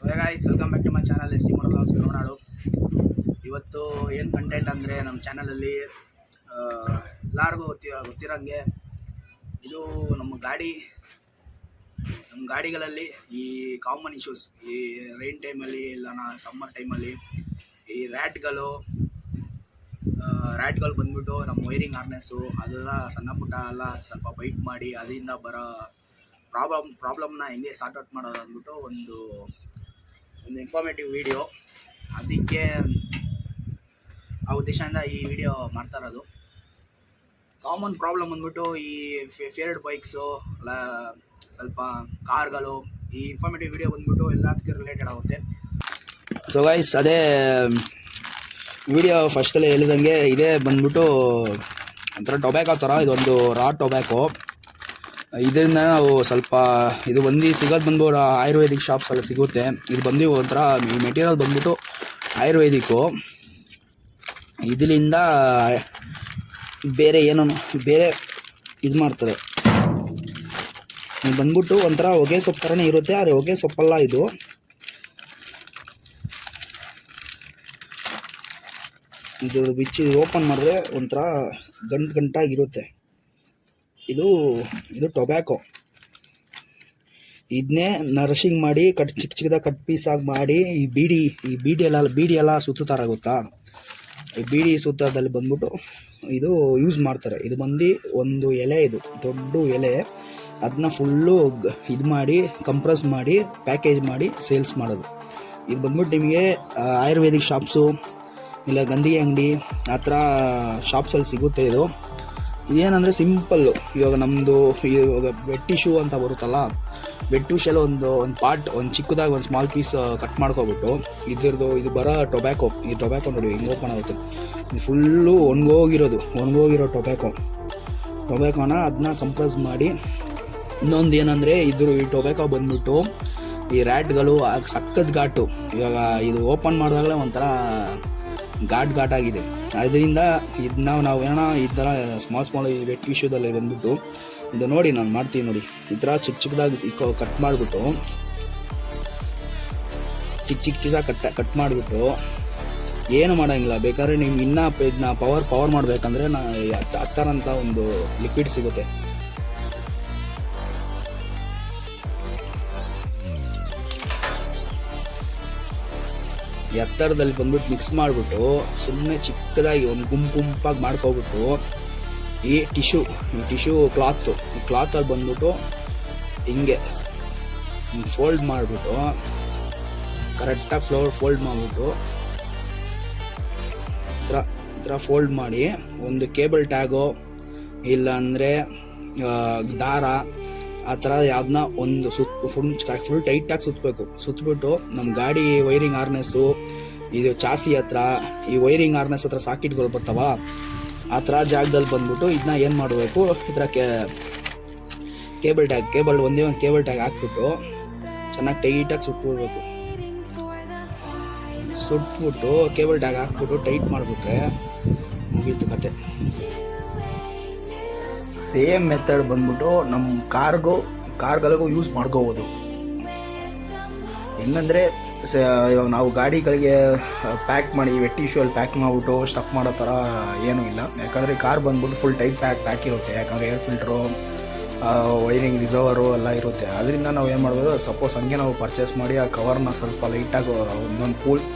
Guys welcome back to my channel S T vlogs Karunadu. ಇವತ್ತು ಏನು content ಅಂದರೆ ನಮ್ಮ ಚಾನಲಲ್ಲಿ ಎಲ್ಲರಿಗೂ ಗೊತ್ತಿರೋಂಗೆ ಇದು ನಮ್ಮ ಗಾಡಿಗಳಲ್ಲಿ ಈ ಕಾಮನ್ ಇಶ್ಯೂಸ್, ಈ ರೈನ್ ಟೈಮಲ್ಲಿ ಇಲ್ಲ ಸಮ್ಮರ್ ಟೈಮಲ್ಲಿ ಈ ರ್ಯಾಟ್ಗಳು ಬಂದ್ಬಿಟ್ಟು ನಮ್ಮ ವೈರಿಂಗ್ ಹಾರ್ನೆಸ್ಸು ಅದೆಲ್ಲ ಸಣ್ಣ ಪುಟ್ಟ ಎಲ್ಲ ಸ್ವಲ್ಪ ಬೈಟ್ ಮಾಡಿ ಅದರಿಂದ ಬರೋ ಪ್ರಾಬ್ಲಮ್ನ ಹೆಂಗೆ ಸಾರ್ಟ್ ಔಟ್ ಮಾಡೋದು ಅಂದ್ಬಿಟ್ಟು ಒಂದು ಇನ್ಫಾರ್ಮೇಟಿವ್ ವಿಡಿಯೋ. ಅದಕ್ಕೆ ಆ ಉದ್ದೇಶದಿಂದ ಈ ವಿಡಿಯೋ ಮಾಡ್ತಾ ಇರೋದು. ಕಾಮನ್ ಪ್ರಾಬ್ಲಮ್ ಬಂದ್ಬಿಟ್ಟು ಈ ಫೇವರೆಟ್ ಬೈಕ್ಸು ಅಲ್ಲ ಸ್ವಲ್ಪ ಕಾರ್ಗಳು. ಈ ಇನ್ಫಾರ್ಮೇಟಿವ್ ವಿಡಿಯೋ ಬಂದ್ಬಿಟ್ಟು ಎಲ್ಲದಕ್ಕೆ ರಿಲೇಟೆಡ್ ಆಗುತ್ತೆ. ಸೊ ಗೈಸ್, ಅದೇ ವಿಡಿಯೋ ಫಸ್ಟಲ್ಲೇ ಹೇಳಿದಂಗೆ ಇದೇ ಬಂದ್ಬಿಟ್ಟು ಒಂಥರ ಟೊಬ್ಯಾಕೋ ಥರ, ಇದೊಂದು ರಾ ಟೊಬ್ಯಾಕೋ. ಇದರಿಂದ ನಾವು ಸ್ವಲ್ಪ ಇದು ಸಿಗೋದು ಬಂದು ಆಯುರ್ವೇದಿಕ್ ಶಾಪ್ಸಲ್ಲಿ ಸಿಗುತ್ತೆ. ಇದು ಬಂದು ಒಂಥರ ಈ ಮೆಟೀರಿಯಲ್ ಬಂದ್ಬಿಟ್ಟು ಆಯುರ್ವೇದಿಕ್ಕು. ಇದರಿಂದ ಬೇರೆ ಇದು ಮಾಡ್ತಾರೆ. ಇದು ಬಂದ್ಬಿಟ್ಟು ಒಂಥರ ಹೊಗೆ ಸೊಪ್ಪು ಥರನೇ ಇರುತ್ತೆ, ಆದರೆ ಹೊಗೆ ಸೊಪ್ಪಲ್ಲ ಇದು. ಇದು ಬಿಚ್ಚಿ ಓಪನ್ ಮಾಡಿದ್ರೆ ಒಂಥರ ಗಂಟಾಗಿರುತ್ತೆ. ಇದು ಟೊಬ್ಯಾಕೋ. ಇದನ್ನೇ ನರ್ಶಿಂಗ್ ಮಾಡಿ ಚಿಕ್ಕ ಚಿಕ್ಕದಾಗಿ ಕಟ್ ಪೀಸಾಗಿ ಮಾಡಿ ಈ ಬೀಡಿ ಎಲ್ಲ ಸುತ್ತಾರ ಗೊತ್ತಾ, ಈ ಬೀಡಿ ಸುತ್ತದಲ್ಲಿ ಬಂದ್ಬಿಟ್ಟು ಇದು ಯೂಸ್ ಮಾಡ್ತಾರೆ. ಇದು ಬಂದು ಒಂದು ಎಲೆ, ಇದು ದೊಡ್ಡ ಎಲೆ, ಅದನ್ನ ಫುಲ್ಲು ಇದು ಮಾಡಿ ಕಂಪ್ರೆಸ್ ಮಾಡಿ ಪ್ಯಾಕೇಜ್ ಮಾಡಿ ಸೇಲ್ಸ್ ಮಾಡೋದು. ಇದು ಬಂದ್ಬಿಟ್ಟು ನಿಮಗೆ ಆಯುರ್ವೇದಿಕ್ ಶಾಪ್ಸು ಇಲ್ಲ ಗಂಧಿ ಅಂಗಡಿ ಆ ಥರ ಶಾಪ್ಸಲ್ಲಿ ಸಿಗುತ್ತೆ. ಇದು ಇದೇನಂದರೆ ಸಿಂಪಲ್ಲು. ಇವಾಗ ನಮ್ಮದು ಇವಾಗ ವೆಟ್ ಟಿಶ್ಯೂ ಅಂತ ಬರುತ್ತಲ್ಲ, ವೆಟ್ ಟಿಶ್ಯೂಲ್ಲಿ ಒಂದು ಪಾರ್ಟ್, ಒಂದು ಚಿಕ್ಕದಾಗಿ ಒಂದು ಸ್ಮಾಲ್ ಪೀಸ್ ಕಟ್ ಮಾಡ್ಕೊಬಿಟ್ಟು ಇದು ಬರೋ ಟೊಬ್ಯಾಕೋ. ಈ ಟೊಬ್ಯಾಕೋ ನೋಡಿ ಹಿಂಗೆ ಓಪನ್ ಆಗುತ್ತೆ. ಇದು ಫುಲ್ಲು ಒಣಗೋಗಿರೋ ಟೊಬ್ಯಾಕೋನ ಅದನ್ನ ಕಂಪ್ರೆಸ್ ಮಾಡಿ. ಇನ್ನೊಂದು ಏನಂದರೆ ಈ ಟೊಬ್ಯಾಕೋ ಬಂದ್ಬಿಟ್ಟು ಈ ರ್ಯಾಟ್ಗಳು ಸಖತ್ ಘಾಟು. ಇವಾಗ ಇದು ಓಪನ್ ಮಾಡಿದಾಗಲೇ ಒಂಥರ ಘಾಟಾಗಿದೆ. ಅದರಿಂದ ಇದನ್ನ ನಾವು ಈ ಥರ ಸ್ಮಾಲ್ ಈ ವೆಟ್ ಟಿಶ್ಯೂದಲ್ಲಿ ಬಂದ್ಬಿಟ್ಟು ಇದು ನೋಡಿ ನಾನು ಮಾಡ್ತೀನಿ ನೋಡಿ, ಈ ಥರ ಚಿಕ್ಕದಾಗಿ ಕಟ್ ಮಾಡಿಬಿಟ್ಟು ಚಿಕ್ಕ ಕಟ್ ಮಾಡಿಬಿಟ್ಟು ಏನು ಮಾಡೋಂಗಿಲ್ಲ. ಬೇಕಾದ್ರೆ ನಿಮ್ಗೆ ಇನ್ನೂ ಇದನ್ನ ಪವರ್ ಮಾಡಬೇಕಂದ್ರೆ ಹತ್ತರ ಅಂತ ಒಂದು ಲಿಕ್ವಿಡ್ ಸಿಗುತ್ತೆ. ಎತ್ತರದಲ್ಲಿ ಬಂದ್ಬಿಟ್ಟು ಮಿಕ್ಸ್ ಮಾಡಿಬಿಟ್ಟು ಸುಮ್ಮನೆ ಚಿಕ್ಕದಾಗಿ ಒಂದು ಗುಂಪಾಗಿ ಮಾಡ್ಕೊಬಿಟ್ಟು ಈ ಟಿಶ್ಯೂ ಕ್ಲಾತಲ್ಲಿ ಬಂದ್ಬಿಟ್ಟು ಹಿಂಗೆ ಫೋಲ್ಡ್ ಮಾಡಿಬಿಟ್ಟು ಕರೆಕ್ಟಾಗಿ ಫೋಲ್ಡ್ ಮಾಡಿಬಿಟ್ಟು ಈ ಥರ ಫೋಲ್ಡ್ ಮಾಡಿ ಒಂದು ಕೇಬಲ್ ಟ್ಯಾಗೋ ಇಲ್ಲಾಂದರೆ ದಾರ ಆ ಥರ ಯಾವ್ದನ್ನ ಒಂದು ಫುಲ್ ಟೈಟಾಗಿ ಸುತ್ತಬಿಟ್ಟು ನಮ್ಮ ಗಾಡಿ ವೈರಿಂಗ್ ಹಾರ್ನೆಸ್ಸು ಇದು ಚಾಸಿ ಹತ್ರ, ಈ ವೈರಿಂಗ್ ಹಾರ್ನೆಸ್ ಹತ್ರ ಸಾಕೆಟ್ಗಳು ಬರ್ತಾವ, ಆ ಥರ ಜಾಗದಲ್ಲಿ ಬಂದ್ಬಿಟ್ಟು ಇದನ್ನ ಏನು ಮಾಡಬೇಕು, ಈ ಥರ ಒಂದೇ ಒಂದು ಕೇಬಲ್ ಟ್ಯಾಗ್ ಹಾಕ್ಬಿಟ್ಟು ಚೆನ್ನಾಗಿ ಟೈಟಾಗಿ ಸುಟ್ಬಿಟ್ಟು ಕೇಬಲ್ ಟ್ಯಾಗ್ ಹಾಕ್ಬಿಟ್ಟು ಟೈಟ್ ಮಾಡಿಬಿಟ್ರೆ ಮುಗೀತು ಕತೆ. ಸೇಮ್ ಮೆಥಡ್ ಬಂದ್ಬಿಟ್ಟು ನಮ್ಮ ಕಾರ್ಗಳಿಗೂ ಯೂಸ್ ಮಾಡ್ಕೋಬೋದು. ಹೆಂಗಂದರೆ ಇವಾಗ ನಾವು ಗಾಡಿಗಳಿಗೆ ಪ್ಯಾಕ್ ಮಾಡಿ ವೆಟ್ ಟಿಶ್ಯೂಲ್ಲಿ ಪ್ಯಾಕ್ ಮಾಡಿಬಿಟ್ಟು ಸ್ಟಫ್ ಮಾಡೋ ಥರ ಏನೂ ಇಲ್ಲ. ಯಾಕಂದರೆ ಕಾರ್ ಬಂದ್ಬಿಟ್ಟು ಫುಲ್ ಟೈಟ್ ಪ್ಯಾಕ್ ಇರುತ್ತೆ. ಯಾಕಂದರೆ ಏರ್ ಫಿಲ್ಟ್ರು, ವೈರಿಂಗ್ ರಿಸರ್ವರು ಎಲ್ಲ ಇರುತ್ತೆ. ಅದರಿಂದ ನಾವು ಏನು ಮಾಡ್ಬೋದು, ಸಪೋಸ್ ಹಂಗೆ ನಾವು ಪರ್ಚೇಸ್ ಮಾಡಿ ಆ ಕವರ್ನ ಸ್ವಲ್ಪ ಲೈಟಾಗಿ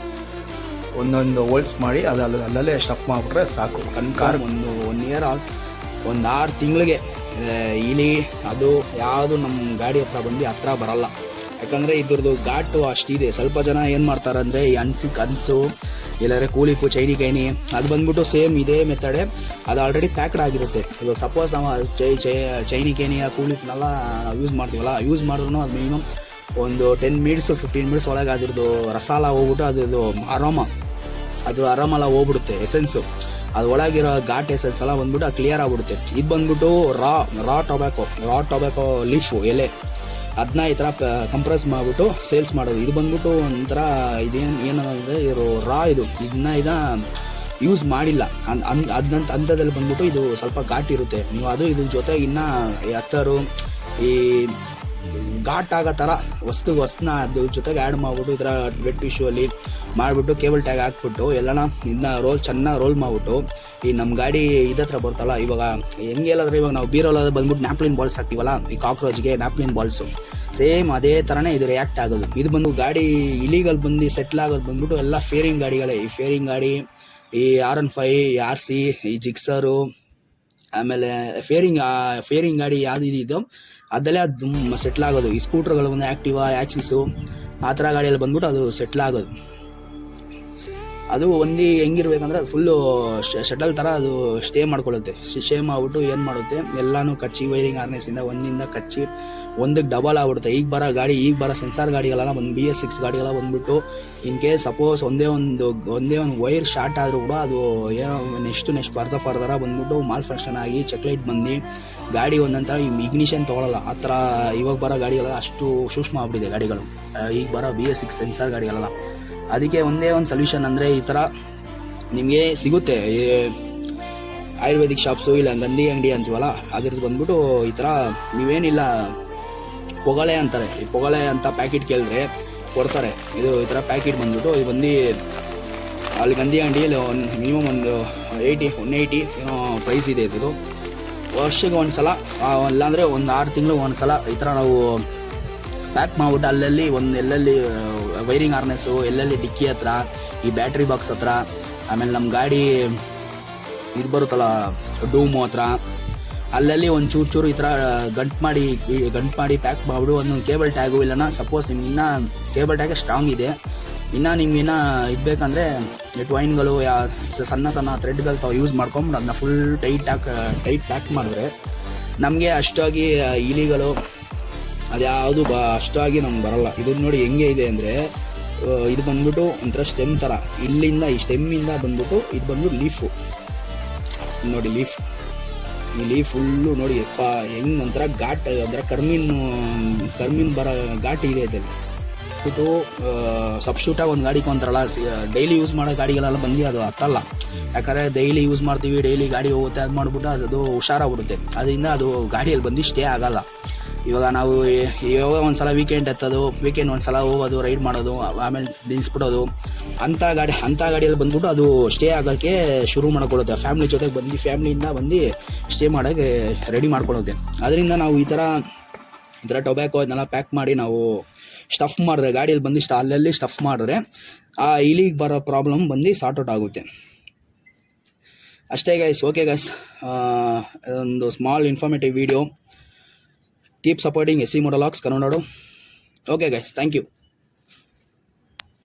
ಒಂದೊಂದು ಹೋಲ್ಸ್ ಮಾಡಿ ಅಲ್ಲಲ್ಲೇ ಸ್ಟಫ್ ಮಾಡಿಬಿಟ್ರೆ ಸಾಕು. ಕಾರ್ ಒಂದು 1 ಇಯರ್ ಒಂದು 6 ತಿಂಗಳಿಗೆ ಇಲಿ ಅದು ಯಾವುದು ನಮ್ಮ ಗಾಡಿ ಹತ್ರ ಬರಲ್ಲ. ಯಾಕಂದರೆ ಇದ್ರದ್ದು ಘಾಟು ಅಷ್ಟಿದೆ. ಸ್ವಲ್ಪ ಜನ ಏನು ಮಾಡ್ತಾರೆ ಅಂದರೆ ಈ ಅನ್ಸು ಇಲ್ಲಾಂದರೆ ಕೂಲಿಪು ಚೈನಿ ಅದು ಬಂದ್ಬಿಟ್ಟು ಸೇಮ್ ಇದೇ ಮೆಥಡೇ, ಅದು ಆಲ್ರೆಡಿ ಪ್ಯಾಕ್ಡ್ ಆಗಿರುತ್ತೆ. ಇವಾಗ ಸಪೋಸ್ ನಾವು ಚೈನಿ ಕೇನಿ ಕೂಲಿಪ್ನೆಲ್ಲ ನಾವು ಯೂಸ್ ಮಾಡಿದ್ರು ಅದು ಮಿನಿಮಮ್ ಒಂದು 10 ಮಿನಿಟ್ಸು 15 ಮಿನಿಟ್ಸ್ ಒಳಗೆ ಅದ್ರದ್ದು ರಸಾಲ ಹೋಗ್ಬಿಟ್ಟು ಅದು ಆರಾಮೆಲ್ಲ ಹೋಗ್ಬಿಡುತ್ತೆ ಎಸೆನ್ಸು. ಅದು ಒಳಗಿರೋ ಘಾಟ್ ಎಸೆನ್ಸ್ ಎಲ್ಲ ಬಂದ್ಬಿಟ್ಟು ಅದು ಕ್ಲಿಯರ್ ಆಗಿಬಿಡುತ್ತೆ. ಇದು ಬಂದ್ಬಿಟ್ಟು ರಾ ಟೊಬ್ಯಾಕೋ ಲೀಫು ಎಲೆ, ಅದನ್ನ ಈ ಥರ ಕಂಪ್ರೆಸ್ ಮಾಡಿಬಿಟ್ಟು ಸೇಲ್ಸ್ ಮಾಡೋದು. ಇದು ಬಂದ್ಬಿಟ್ಟು ಒಂಥರ ಏನಂದರೆ ಇದನ್ನ ಯೂಸ್ ಮಾಡಿಲ್ಲ ಅಂಥದ್ದಲ್ಲಿ ಬಂದ್ಬಿಟ್ಟು ಇದು ಸ್ವಲ್ಪ ಘಾಟ್ ಇರುತ್ತೆ. ನೀವು ಇದ್ರ ಜೊತೆ ಇನ್ನೂ ಎತ್ತರು ಈ ಘಾಟ್ ಆಗೋ ಥರ ವಸ್ತುನ ಅದ್ರ ಜೊತೆಗೆ ಆ್ಯಡ್ ಮಾಡಿಬಿಟ್ಟು ಈ ಥರ ವೆಟ್ ಟಿಶ್ಯೂಲ್ಲಿ ಮಾಡಿಬಿಟ್ಟು ಕೇಬಲ್ ಟ್ಯಾಗ್ ಹಾಕ್ಬಿಟ್ಟು ಎಲ್ಲನ ಇದನ್ನ ಚೆನ್ನಾಗಿ ರೋಲ್ ಮಾಡಿಬಿಟ್ಟು ಈ ನಮ್ಮ ಗಾಡಿ ಇದತ್ರ ಬರ್ತಲ್ಲ, ಇವಾಗ ಹೆಂಗೆ ಹೇಳಿದ್ರೆ ಇವಾಗ ನಾವು ಬೀರೋಲಾದ ಬಂದ್ಬಿಟ್ಟು ನ್ಯಾಪ್ಲಿನ್ ಬಾಲ್ಸ್ ಹಾಕ್ತೀವಲ್ಲ, ಈ ಕಾಕ್ರೋಚ್ಗೆ ನ್ಯಾಪ್ಲಿನ್ ಬಾಲ್ಸು ಸೇಮ್ ಅದೇ ಥರನೇ ಇದು ರಿಯಾಕ್ಟ್ ಆಗೋದು. ಇದು ಬಂದು ಗಾಡಿ ಇಲಿಗಲ್ ಬಂದು ಸೆಟ್ಲ್ ಆಗೋದು ಬಂದ್ಬಿಟ್ಟು ಎಲ್ಲ ಫೇರಿಂಗ್ ಗಾಡಿಗಳೇ. ಈ ಫೇರಿಂಗ್ ಗಾಡಿ, ಈ R15, ಈ RC, ಈ ಜಿಕ್ಸರು, ಆಮೇಲೆ ಫೇರಿಂಗ್ ಗಾಡಿ ಯಾವ್ದು ಇದೋ ಅದಲ್ಲೇ ಅದು ಸೆಟ್ಲ್ ಆಗೋದು. ಈ ಸ್ಕೂಟ್ರ್ಗಳು ಬಂದು ಆ್ಯಕ್ಟಿವಾ, ಆ್ಯಕ್ಸಿಸು ಆ ಥರ ಗಾಡಿಯಲ್ಲಿ ಬಂದ್ಬಿಟ್ಟು ಅದು ಸೆಟ್ಲ್ ಆಗೋದು. ಅದು ಒಂದು ಹೆಂಗಿರ್ಬೇಕಂದ್ರೆ ಅದು ಫುಲ್ಲು ಶಟಲ್ ಥರ ಅದು ಸ್ಟೇ ಮಾಡ್ಕೊಳ್ಳುತ್ತೆ. ಸ್ಟೇ ಮಾಡಿಬಿಟ್ಟು ಏನು ಮಾಡುತ್ತೆ, ಎಲ್ಲನೂ ಕಚ್ಚಿ ವೈರಿಂಗ್ ಹಾರ್ನೆಸ್ಸಿಂದ ಒಂದಿಂದ ಕಚ್ಚಿ ಒಂದಕ್ಕೆ ಡಬಲ್ ಆಗ್ಬಿಡುತ್ತೆ. ಈಗ ಬರೋ ಸೆನ್ಸಾರ್ ಗಾಡಿಗಳೆಲ್ಲ ಒಂದು BS6 ಗಾಡಿಗೆಲ್ಲ ಬಂದುಬಿಟ್ಟು ಇನ್ ಕೇಸ್ ಸಪೋಸ್ ಒಂದೇ ಒಂದು ವೈರ್ ಶಾರ್ಟ್ ಆದರೂ ಕೂಡ ಅದು ಏನೋ ನೆಕ್ಸ್ಟ್ ಫರ್ದರ ಬಂದ್ಬಿಟ್ಟು ಮಾಲ್ ಫಂಕ್ಷನ್ ಆಗಿ ಚೆಕ್ಲೈಟ್ ಬಂದು ಗಾಡಿ ಒಂದಂತರ ಇಗ್ನಿಷನ್ ತೊಗೊಳ್ಳಲ್ಲ. ಆ ಥರ ಇವಾಗ ಬರೋ ಗಾಡಿಗಳೆಲ್ಲ ಅಷ್ಟು ಸೂಕ್ಷ್ಮ ಆಗ್ಬಿಟ್ಟಿದೆ ಗಾಡಿಗಳು, ಈಗ ಬರೋ BS6 ಸೆನ್ಸಾರ್ ಗಾಡಿಗಳೆಲ್ಲ. ಅದಕ್ಕೆ ಒಂದೇ ಒಂದು ಸೊಲ್ಯೂಷನ್ ಅಂದರೆ ಈ ಥರ ನಿಮಗೆ ಸಿಗುತ್ತೆ ಆಯುರ್ವೇದಿಕ್ ಶಾಪ್ಸು, ಇಲ್ಲ ಗಂಧಿ ಅಂಗಡಿ ಅಂತೀವಲ್ಲ ಅದ್ರದ್ದು ಬಂದ್ಬಿಟ್ಟು ಈ ಥರ ನೀವೇನಿಲ್ಲ ಪೊಗಳೆ ಅಂತಾರೆ, ಈ ಪೊಗಳೆ ಅಂತ ಪ್ಯಾಕೆಟ್ ಕೇಳಿದ್ರೆ ಕೊಡ್ತಾರೆ. ಇದು ಈ ಥರ ಪ್ಯಾಕೆಟ್ ಬಂದ್ಬಿಟ್ಟು ಇದು ಬಂದು ಅಲ್ಲಿ ಗಂಧಿ ಅಂಗಡಿಯಲ್ಲಿ ಮಿನಿಮಮ್ ಒಂದು 180 ಏನೋ ಪ್ರೈಸ್ ಇದೆ. ಇದು ವರ್ಷಕ್ಕೆ ಒಂದು ಸಲ, ಇಲ್ಲಾಂದರೆ ಒಂದು 6 ತಿಂಗಳು ಒಂದು ಸಲ ಈ ಥರ ನಾವು ಪ್ಯಾಕ್ ಮಾಡಿಬಿಟ್ಟು ಅಲ್ಲಲ್ಲಿ ಎಲ್ಲೆಲ್ಲಿ ವೈರಿಂಗ್ ಹಾರ್ನೆಸ್ಸು, ಎಲ್ಲೆಲ್ಲಿ ಡಿಕ್ಕಿ ಹತ್ರ, ಈ ಬ್ಯಾಟ್ರಿ ಬಾಕ್ಸ್ ಹತ್ರ, ಆಮೇಲೆ ನಮ್ಮ ಗಾಡಿ ಇದು ಬರುತ್ತಲ್ಲ ಡೂಮು ಹತ್ರ, ಅಲ್ಲಲ್ಲಿ ಒಂದು ಚೂರು ಈ ಥರ ಗಂಟು ಮಾಡಿ ಪ್ಯಾಕ್ ಮಾಡಿಬಿಡು. ಒಂದೊಂದು ಕೇಬಲ್ ಟ್ಯಾಗು ಇಲ್ಲನ ಸಪೋಸ್ ನಿಮ್ಗೆ ಇನ್ನೂ ಕೇಬಲ್ ಟ್ಯಾಗ್ ಸ್ಟ್ರಾಂಗ್ ಇದೆ, ನಿಮ್ಗೆ ಇನ್ನೂ ಇದು ಬೇಕಂದರೆ ಟ್ವೈನ್ಗಳು ಸಣ್ಣ ಥ್ರೆಡ್ಗಳು ತಾವು ಯೂಸ್ ಮಾಡ್ಕೊಂಡು ಅದನ್ನ ಫುಲ್ ಟೈಟ್ ಪ್ಯಾಕ್ ಮಾಡಿದ್ರೆ ನಮಗೆ ಅಷ್ಟಾಗಿ ಇಲಿಗಳು ಅದ್ಯಾವುದು ಅಷ್ಟಾಗಿ ನಮ್ಗೆ ಬರೋಲ್ಲ. ಇದನ್ನು ನೋಡಿ ಹೆಂಗೆ ಇದೆ ಅಂದರೆ, ಇದು ಬಂದ್ಬಿಟ್ಟು ಒಂಥರ ಸ್ಟೆಮ್ ಥರ, ಇಲ್ಲಿಂದ ಈ ಸ್ಟೆಮ್ಮಿಂದ ಬಂದ್ಬಿಟ್ಟು ಇದು ಬಂದ್ಬಿಟ್ಟು ಲೀಫು ನೋಡಿ, ಈ ಲೀಫ್ ಫುಲ್ಲು ನೋಡಿ ಹೆಂಗೆ ಒಂಥರ ಘಾಟ್, ಒಂಥರ ಕರ್ಮೀನ್ ಬರೋ ಘಾಟ್ ಇದೆ ಇದರಲ್ಲಿ. ಬಿಟ್ಟು ಸಬ್ಸ್ಟ್ಯೂಟಾಗಿ ಒಂದು ಗಾಡಿಗೆ ಅಂತಾರಲ್ಲ, ಡೈಲಿ ಯೂಸ್ ಮಾಡೋ ಗಾಡಿಗಳೆಲ್ಲ ಬಂದು ಅದು ಹತ್ತಲ್ಲ. ಯಾಕಂದರೆ ಡೈಲಿ ಯೂಸ್ ಮಾಡ್ತೀವಿ, ಡೈಲಿ ಗಾಡಿ ಹೋಗುತ್ತೆ, ಅದು ಮಾಡಿಬಿಟ್ಟು ಅದು ಹುಷಾರಾಗ್ಬಿಡುತ್ತೆ. ಅದರಿಂದ ಅದು ಗಾಡಿಯಲ್ಲಿ ಬಂದು ಸ್ಟೇ ಆಗೋಲ್ಲ. ಇವಾಗ ನಾವು ಇವಾಗ ಒಂದು ಸಲ ವೀಕೆಂಡ್ ಒಂದು ಸಲ ಹೋಗೋದು, ರೈಡ್ ಮಾಡೋದು, ಆಮೇಲೆ ನಿಲ್ಲಿಸ್ಬಿಡೋದು, ಅಂಥ ಗಾಡಿಯಲ್ಲಿ ಬಂದ್ಬಿಟ್ಟು ಅದು ಸ್ಟೇ ಆಗೋಕ್ಕೆ ಶುರು ಮಾಡ್ಕೊಳ್ಳುತ್ತೆ. ಫ್ಯಾಮ್ಲಿ ಜೊತೆಗೆ ಫ್ಯಾಮ್ಲಿಯಿಂದ ಬಂದು ಸ್ಟೇ ಮಾಡೋಕ್ಕೆ ರೆಡಿ ಮಾಡ್ಕೊಳ್ಳುತ್ತೆ. ಅದರಿಂದ ನಾವು ಈ ಥರ ಟೊಬ್ಯಾಕೋ ಇದನ್ನೆಲ್ಲ ಪ್ಯಾಕ್ ಮಾಡಿ ನಾವು ಸ್ಟಫ್ ಮಾಡಿದ್ರೆ, ಗಾಡಿಯಲ್ಲಿ ಬಂದು ಅಲ್ಲಲ್ಲಿ ಸ್ಟಫ್ ಮಾಡಿದ್ರೆ ಆ ಇಲಿಗೆ ಬರೋ ಪ್ರಾಬ್ಲಮ್ ಬಂದು ಸಾರ್ಟ್ ಔಟ್ ಆಗುತ್ತೆ. ಅಷ್ಟೇ ಗೈಸ್. ಓಕೆ ಗೈಸ್, ಒಂದು small informative video. Keep supporting SC Motovlogs Kannada. Okay guys, thank you.